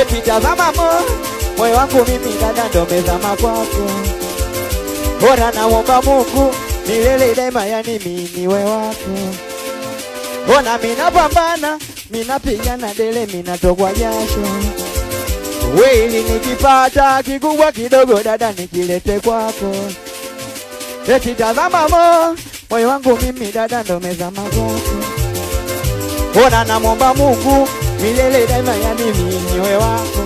eti tazama moyo wangu mimi dada ndo mezama kwako. Bora naomba Mungu milele daima yani mimi niwe wako. Ona mina pambana, mina pigana dele, mina tokwa jasho. Wewe nikipata kikubwa kidogo dada nikilete kwako. Eti tazama moyo wangu mimi dada ndo mezama kwako. Ona naomba Mungu milele daima yani mimi niwe wako.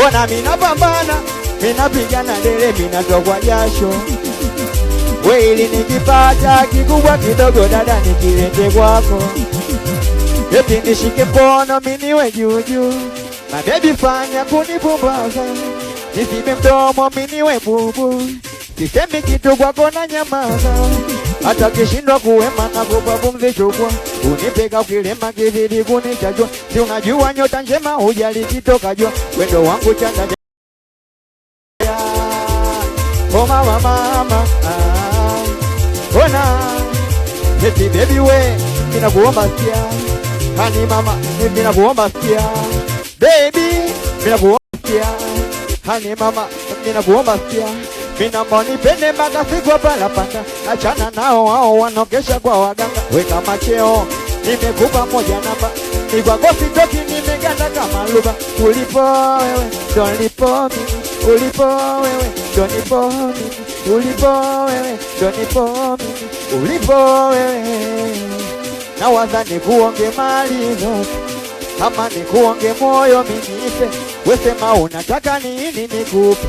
Ona mina pambana, mina pigana dele, mina tokwa jasho. Wewe nikipata kikubwa kidogo dada nikilete kwako. Eti nishike mkono mimi niwe juu juu. My baby fanya kunipumbaza. Nisibe mdomo mimi niwe bubu. Sisemi kitu kwako na nyamaza. Hata kishindwa kuwema na kupumzisha chukua. Unipeka ukilema kizidi kunichajua. Si unajua nyota njema hujali kitoka jua. Wendo wangu chanda oh mama ona eti baby we ninakuomba sikia. Hani mama ninakuomba sikia. Baby ninakuomba sikia. Hani mama ninakuomba sikia. Minamba nipende mpaka siku hapa la panda. Achana nao hao wanokesha kwa waganga. Weka macheo nimekupa moja namba. Ni kwa kosi toki nimeganda kama luba. Ulipo wewe ndo nipo mimi. Ulipo wewe ndo nipo mimi. Ulipo wewe ndo nipo mimi. Ulipo wewe na waza nikuonge mali zote. Kama nikuonge moyo mimi ife. Wesema unataka nini nikupe.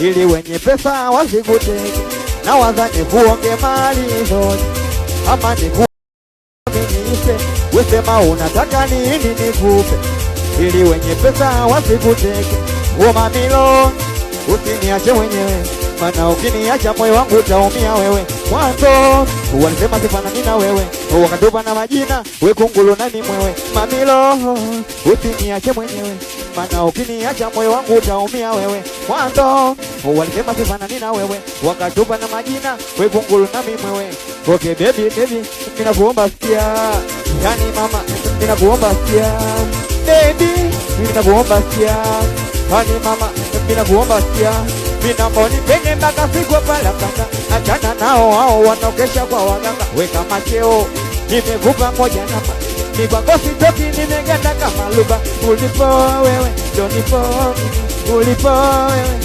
Ili wenye pesa wasikuteke. Na waza nikuonge mali zote. Kama nikuonge mimi ife. Wesema unataka nini nikupe. Ili wenye pesa wasikuteke. O mamilo usiniache mwenyewe. Mana ukiniacha moyo wangu utaumia wewe. Mwanzo walisema sifanani na wewe. Wakatupa na majina we kungulu nani mwewe. Mamilo usiniache mwenyewe. Mana ukiniacha moyo wangu utaumia wewe. Mwanzo walisema sifanani na wewe. Wakatupa na majina we kungulu nani mwewe. Okay baby ninakuomba sikia. Yani mama ninakuomba sikia. Baby ninakuomba sikia. Hani mama ninakuomba sikia. Minamba nipende mpaka siku pala kanda. Achana nao hao wanokesha kwa waganga. Weka macheo nimekupa moja namba. Ni kwa kosi toki nimeganda kama luba. Ulipo wewe ndo nipo mimi. Ulipo wewe